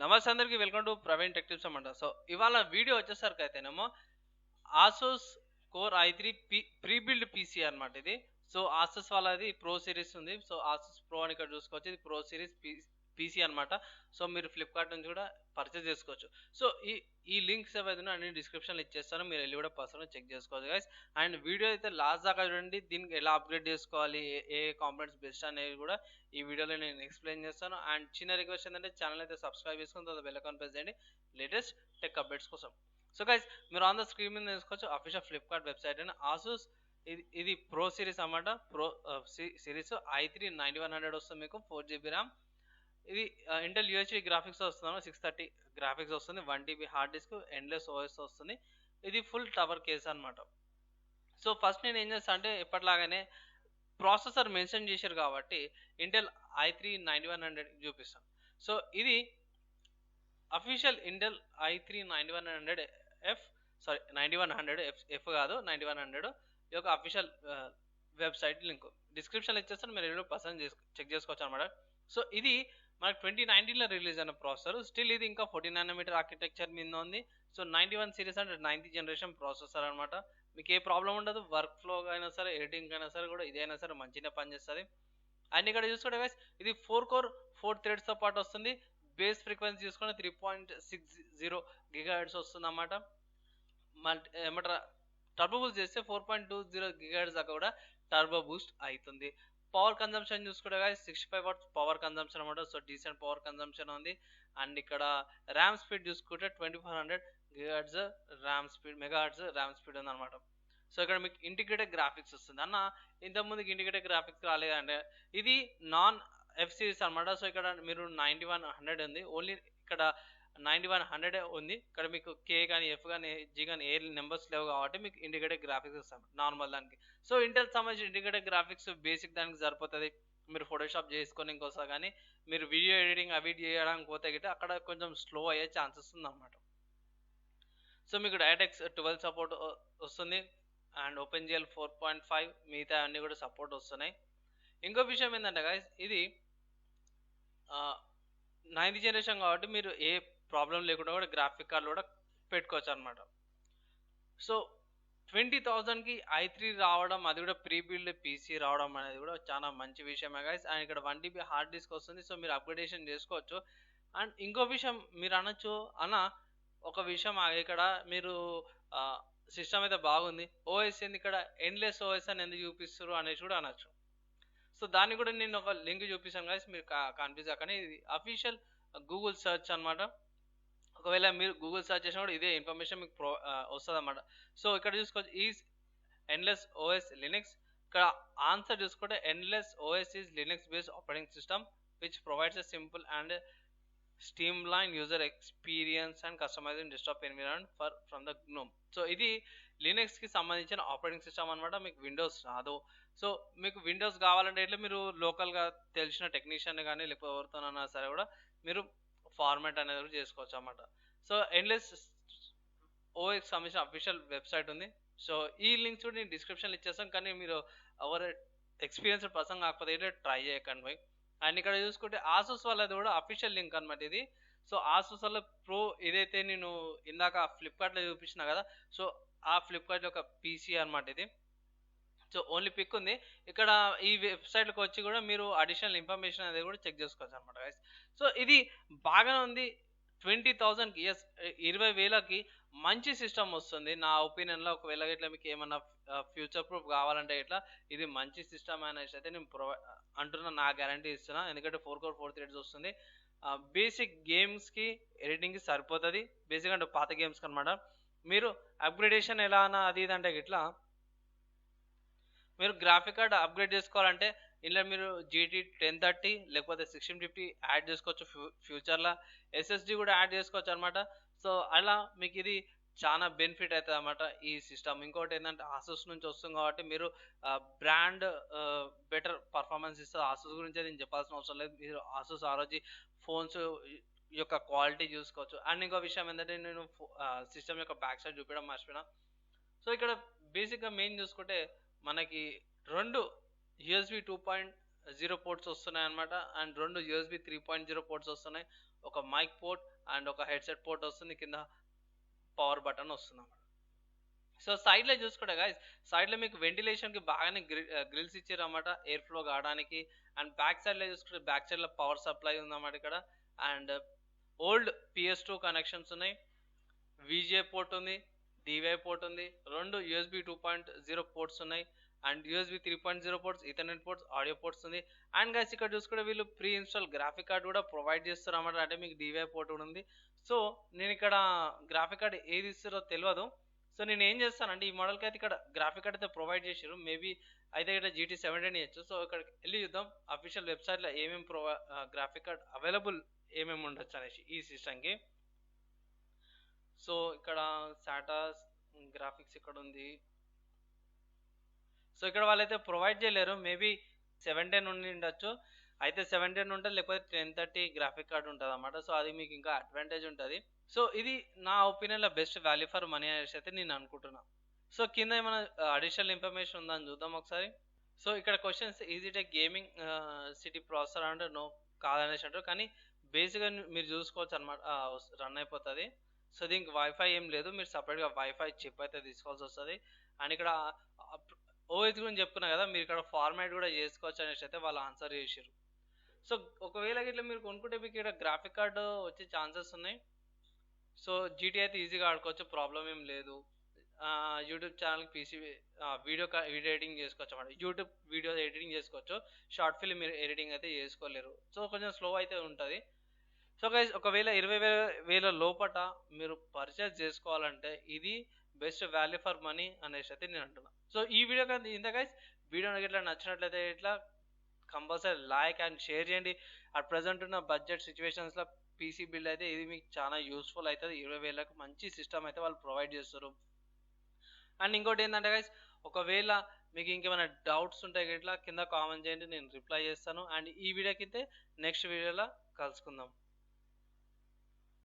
నమస్తే అందరికి welcome to Praveen tech tips అన్నమాట. సో ఇవాళ వీడియో వచ్చేసరికి అయితేనేమో Asus core i3 pre build PC అనమాట ఇది. సో ఆసూస్ వాళ్ళది ప్రో సిరీస్ ఉంది. సో ఆసూస్ ప్రో అని ఇక్కడ చూసుకోవచ్చు. ఇది ప్రో సిరీస్ పీసీ అనమాట. సో మీరు ఫ్లిప్కార్ట్ నుంచి కూడా పర్చేస్ చేసుకోవచ్చు. సో ఈ లింక్స్ ఏవైతే అన్ని డిస్క్రిప్షన్లో ఇచ్చేస్తాను, మీరు వెళ్ళి కూడా పర్సనల్ చెక్ చేసుకోవచ్చు గైస్. అండ్ వీడియో అయితే లాస్ట్ దాకా చూడండి. దీనికి ఎలా అప్గ్రేడ్ చేసుకోవాలి, ఏ కాంపోనెంట్స్ బెస్ట్ అనేది కూడా ఈ వీడియోలో నేను ఎక్స్ప్లెయిన్ చేస్తాను. అండ్ చిన్న రిక్వెస్ట్ ఏంటంటే ఛానల్ అయితే సబ్స్క్రైబ్ చేసుకుని తర్వాత బెల్ ఐకాన్ ప్రెస్ చేయండి లేటెస్ట్ టెక్ అప్డేట్స్ కోసం. సో గైస్, మీరు ఆన్ ద స్క్రీన్ మీద తీసుకోవచ్చు official Flipkart website and Asus ఇది ప్రో సిరీస్ అన్నమాట. ప్రో సిరీస్ i3 9100 వస్తుంది మీకు, 4GB ర్యామ్. ఇది ఇంటెల్ యూహెచ్డి గ్రాఫిక్స్ వస్తుంది, 630 గ్రాఫిక్స్ వస్తుంది, 1TB hard disk, endless OS వస్తుంది. ఇది ఫుల్ టవర్ కేస్ అనమాట. సో ఫస్ట్ నేను ఏం చేస్తాను అంటే ఎప్పటిలాగానే ప్రాసెసర్ మెన్షన్ చేశారు కాబట్టి ఇంటెల్ i3 9100 చూపిస్తాను. సో ఇది అఫీషియల్ ఇంటెల్ i3 9100 ఎఫ్ కాదు 9100 ఈ యొక్క అఫీషియల్ వెబ్సైట్ లింక్ డిస్క్రిప్షన్లో ఇచ్చేస్తాను, మీరు ఎవరో పర్సన్ చెక్ చేసుకోవచ్చు అనమాట. సో ఇది మనకు 2019లో రిలీజ్ అయిన ప్రాసెసర్. స్టిల్ ఇది ఇంకా 14nm ఆర్కిటెక్చర్ మీద ఉంది. సో 91 సిరీస్ అంటే 9th జనరేషన్ ప్రాసెసర్ అనమాట. మీకు ఏ ప్రాబ్లం ఉండదు. వర్క్ ఫ్లో అయినా సరే, ఎడిటింగ్ అయినా సరే కూడా ఇదైనా సరే మంచిగా పనిచేస్తుంది. అండ్ ఇక్కడ చూసుకుంటే గైస్ ఇది 4 కోర్ 4 థ్రెడ్స్తో పాటు వస్తుంది. బేస్ ఫ్రీక్వెన్సీ చూసుకుంటే 3.60 GHz వస్తుంది అన్నమాట. ఏమంటారా టర్బో బూస్ట్ చేస్తే 4.20 GHz దాకా కూడా టర్బో బూస్ట్ అవుతుంది. పవర్ కన్జంప్షన్ చూసుకుంటే 65 వాట్స్ పవర్ కన్జంప్షన్ అనమాట. సో డీసెంట్ పవర్ కన్జంప్షన్ ఉంది. అండ్ ఇక్కడ ర్యామ్ స్పీడ్ చూసుకుంటే 2400 GHz మెగాహర్ట్జ్ ర్యామ్ స్పీడ్ ఉంది అనమాట. సో ఇక్కడ మీకు ఇంటిగ్రేటెడ్ గ్రాఫిక్స్ వస్తుంది అన్న. ఇంతకుముందుకు ఇంటిగ్రేటెడ్ గ్రాఫిక్స్ రాలేదంటే ఇది నాన్ ఎఫ్ సిరీస్ అనమాట. సో ఇక్కడ మీరు 9100 ఉంది, ఓన్లీ ఇక్కడ 9100 ఉంది. ఇక్కడ మీకు కే కానీ ఎఫ్ కానీ జీ కానీ ఏ నెంబర్స్ లేవు కాబట్టి మీకు ఇంటిగ్రేటెడ్ గ్రాఫిక్స్ వస్తాయి నార్మల్ దానికి. సో ఇంటెల్ సంబంధించిన ఇంటిగ్రేటెడ్ గ్రాఫిక్స్ బేసిక్ దానికి సరిపోతుంది. మీరు ఫోటోషాప్ చేసుకొని ఇంకోసారి కానీ మీరు వీడియో ఎడిటింగ్ అవి చేయడానికి పోతే గిట్ట అక్కడ కొంచెం స్లో అయ్యే ఛాన్సెస్ ఉంది అనమాట. సో మీకు డైరెక్ట్ఎక్స్ 12 సపోర్ట్ వస్తుంది అండ్ OpenGL 4.5 మిగతా అన్నీ కూడా సపోర్ట్ వస్తున్నాయి. ఇంకో విషయం ఏంటంటే గైస్ ఇది 9th జనరేషన్ కాబట్టి మీరు ఏ ప్రాబ్లం లేకుండా కూడా గ్రాఫిక్ కార్డులు కూడా పెట్టుకోవచ్చు అనమాట. సో 20,000కి i3 రావడం, అది కూడా ప్రీ బిల్డ్ పీసీ రావడం అనేది కూడా చాలా మంచి విషయమే గైస్. అండ్ ఇక్కడ 1TB హార్డ్ డిస్క్ వస్తుంది. సో మీరు అప్గ్రేడేషన్ చేసుకోవచ్చు. అండ్ ఇంకో విషయం మీరు అనొచ్చు అన్న, ఒక విషయం ఇక్కడ మీరు సిస్టమ్ అయితే బాగుంది, ఓఎస్ ఏంది ఇక్కడ ఎండ్లెస్ ఓఎస్ అని ఎందుకు చూపిస్తారు అనేసి కూడా అనొచ్చు. సో దాన్ని కూడా నేను ఒక లింక్ చూపిస్తాను గైస్, మీరు కన్ఫ్యూజ్ కానీ ఇది అఫీషియల్ గూగుల్ సెర్చ్ అనమాట. ఒకవేళ మీరు గూగుల్ సెర్చ్ చేసినా కూడా ఇదే ఇన్ఫర్మేషన్ మీకు వస్తుంది అన్నమాట. సో ఇక్కడ చూసుకోవచ్చు ఈజ్ ఎండ్లెస్ ఓఎస్ లినక్స్. ఇక్కడ ఆన్సర్ చూసుకుంటే endless OS is Linux based operating system which provides a simple and streamline user experience and customising desktop environment from the gnome. So ఇది లినక్స్కి సంబంధించిన ఆపరేటింగ్ సిస్టమ్ అనమాట. మీకు Windows రాదు. So మీకు Windows కావాలంటే ఇట్లా మీరు లోకల్గా తెలిసిన టెక్నీషియన్ కానీ లేకపోతే ఎవరితోనైనా సరే కూడా మీరు ఫార్మాట్ అనేది కూడా చేసుకోవచ్చు అన్నమాట. సో ఎండ్లెస్ ఓఎక్స్ సంబంధించిన అఫీషియల్ వెబ్సైట్ ఉంది. సో ఈ లింక్స్ కూడా నేను డిస్క్రిప్షన్లో ఇచ్చేస్తాను, కానీ మీరు ఎవరు ఎక్స్పీరియన్స్డ్ పర్సన్ కాకపోతే అయితే ట్రై చేయకండి పోయి. అండ్ ఇక్కడ చూసుకుంటే ఆసూస్ వాళ్ళది కూడా అఫీషియల్ లింక్ అనమాట ఇది. సో ఆసూస్ వాళ్ళ ప్రో ఇదైతే నేను ఇందాక ఫ్లిప్కార్ట్లో చూపించిన కదా, సో ఆ ఫ్లిప్కార్ట్ యొక్క పీసీ అనమాట ఇది. సో ఓన్లీ పిక్ ఉంది ఇక్కడ. ఈ వెబ్సైట్కి వచ్చి కూడా మీరు అడిషనల్ ఇన్ఫర్మేషన్ అనేది కూడా చెక్ చేసుకోవచ్చు అనమాట గైస్. సో ఇది బాగానే ఉంది. 20,000కి 20,000కి మంచి సిస్టమ్ వస్తుంది నా ఒపీనియన్లో. ఒకవేళ ఇట్లా మీకు ఏమన్నా ఫ్యూచర్ ప్రూఫ్ కావాలంటే ఇట్లా ఇది మంచి సిస్టమ్ అనేసి అయితే నేను అంటున్నా, నా గ్యారంటీ ఇస్తున్నా. ఎందుకంటే 4 కోర్ 4 థ్రెడ్స్ వస్తుంది. బేసిక్ గేమ్స్కి ఎడిటింగ్కి సరిపోతుంది. బేసిక్ అంటే పాత గేమ్స్కి అనమాట. మీరు అప్గ్రేడేషన్ ఎలా అన్న అది ఇది అంటే ఇట్లా మీరు గ్రాఫిక్ కార్డ్ అప్గ్రేడ్ చేసుకోవాలంటే ఇలా మీరు GT 1030 లేకపోతే 1650 యాడ్ చేసుకోవచ్చు. ఫ్యూచర్లో SSD కూడా యాడ్ చేసుకోవచ్చు అనమాట. సో అలా మీకు ఇది చాలా బెనిఫిట్ అవుతుంది అన్నమాట ఈ సిస్టమ్. ఇంకోటి ఏంటంటే ఆసూస్ నుంచి వస్తుంది కాబట్టి మీరు బ్రాండ్ బెటర్ పర్ఫార్మెన్స్ ఇస్తుంది. ఆసూస్ గురించి నేను చెప్పాల్సిన అవసరం లేదు. మీరు ఆసూస్ ROG ఫోన్స్ యొక్క క్వాలిటీ చూసుకోవచ్చు. అండ్ ఇంకో విషయం ఏంటంటే నేను సిస్టమ్ యొక్క బ్యాక్ సైడ్ చూపించడం మర్చిపోయినా. సో ఇక్కడ బేసిక్గా మెయిన్ చూసుకుంటే మనకి 2 USB 2.0 జీరో పోర్ట్స్ వస్తున్నాయి అనమాట. అండ్ 2 యూఎస్బి 3.0 పోర్ట్స్ వస్తున్నాయి. ఒక మైక్ పోర్ట్ అండ్ ఒక హెడ్సెట్ పోర్ట్ వస్తుంది. కింద పవర్ బటన్ వస్తుంది. సో సైడ్లో చూసుకుంటే గైస్, సైడ్లో మీకు వెంటిలేషన్కి బాగానే గ్రిల్స్ ఇచ్చారన్నమాట, ఎయిర్ ఫ్లో కావడానికి. అండ్ బ్యాక్ సైడ్లో చూసుకుంటే బ్యాక్ సైడ్లో పవర్ సప్లై ఉందన్నమాట ఇక్కడ. అండ్ ఓల్డ్ PS2 కనెక్షన్స్ ఉన్నాయి. విజిఏ పోర్ట్ ఉంది, డివై పోర్ట్ ఉంది, 2 యూఎస్బి 2.0 పోర్ట్స్ ఉన్నాయి. And USB 3.0 ports, Ethernet ports, audio ports ఉంది. అండ్ గైస్ ఇక్కడ చూసుకుంటే వీళ్ళు ప్రీ ఇన్స్టాల్ గ్రాఫిక్ కార్డ్ కూడా ప్రొవైడ్ చేస్తారు అన్నమాట. అంటే మీకు డివై పోర్ట్ కూడా ఉంది. సో నేను ఇక్కడ గ్రాఫిక్ కార్డ్ ఏది ఇస్తారో తెలియదు. సో నేను ఏం చేస్తానంటే ఈ మోడల్కి అయితే ఇక్కడ గ్రాఫిక్ కార్డ్ అయితే ప్రొవైడ్ చేసారు. మేబీ అయితే ఇక్కడ GT17 ఇవ్వచ్చు. సో ఇక్కడ వెళ్ళి చూద్దాం అఫీషియల్ వెబ్సైట్లో ఏమేమి గ్రాఫిక్ కార్డ్ అవైలబుల్ ఏమేమి ఉండొచ్చు అనేసి ఈ సిస్టమ్కి. సో ఇక్కడ సాటాస్ గ్రాఫిక్స్ ఇక్కడ ఉంది. సో ఇక్కడ వాళ్ళైతే ప్రొవైడ్ చేయలేరు. మేబీ 710 ఉండి ఉండొచ్చు. అయితే 710 ఉంటుంది, లేకపోతే 1030 గ్రాఫిక్ కార్డ్ ఉంటుంది అన్నమాట. సో అది మీకు ఇంకా అడ్వాంటేజ్ ఉంటుంది. సో ఇది నా ఒపీనియన్లో బెస్ట్ వాల్యూ ఫర్ మనీ అనేసి అయితే నేను అనుకుంటున్నా. సో కింద ఏమైనా అడిషనల్ ఇన్ఫర్మేషన్ ఉందని చూద్దాం ఒకసారి. సో ఇక్కడ questions, is it A gaming city processor అంటే నో కాదనేసి అంటారు. కానీ బేసిక్గా మీరు చూసుకోవచ్చు అనమాట, రన్ అయిపోతుంది. సో దీనికి వైఫై ఏం లేదు, మీరు సపరేట్గా వైఫై చిప్ అయితే తీసుకోవాల్సి వస్తుంది. అండ్ ఇక్కడ ఓఎస్ గురించి చెప్పుకున్నా కదా, మీరు ఇక్కడ ఫార్మాట్ కూడా చేసుకోవచ్చు అనేసి అయితే వాళ్ళు ఆన్సర్ చేసారు. సో ఒకవేళ ఇట్లా మీరు కొనుక్కుంటే మీకు ఇక్కడ గ్రాఫిక్ కార్డు వచ్చే ఛాన్సెస్ ఉన్నాయి. సో జీటీ అయితే ఈజీగా ఆడుకోవచ్చు, ప్రాబ్లం ఏం లేదు. యూట్యూబ్ ఛానల్కి పీసీ వీడియో ఎడిటింగ్ చేసుకోవచ్చు అన్నమాట. యూట్యూబ్ వీడియో ఎడిటింగ్ చేసుకోవచ్చు, షార్ట్ ఫిల్మ్ మీరు ఎడిటింగ్ అయితే చేసుకోలేరు. సో కొంచెం స్లో అయితే ఉంటుంది. సో గైస్ ఒకవేళ 20,000 లోపట మీరు పర్చేస్ చేసుకోవాలంటే ఇది బెస్ట్ వాల్యూ ఫర్ మనీ అనేసి అయితే నేను అంటున్నా. సో ఈ వీడియో కానీ ఇంత గైస్, వీడియో ఇట్లా నచ్చినట్లయితే ఇట్లా కంపల్సరీ లైక్ అండ్ షేర్ చేయండి. అట్ ప్రజెంట్ ఉన్న బడ్జెట్ సిచ్యువేషన్స్లో పీసీ బిల్డ్ అయితే ఇది మీకు చాలా యూస్ఫుల్ అవుతుంది. 20,000కు మంచి సిస్టమ్ అయితే వాళ్ళు ప్రొవైడ్ చేస్తారు. అండ్ ఇంకోటి ఏంటంటే గైస్, ఒకవేళ మీకు ఇంకేమైనా డౌట్స్ ఉంటే ఇట్లా కింద కామెంట్ చేయండి, నేను రిప్లై చేస్తాను. అండ్ ఈ వీడియోకి అయితే నెక్స్ట్ వీడియోలో కలుసుకుందాం.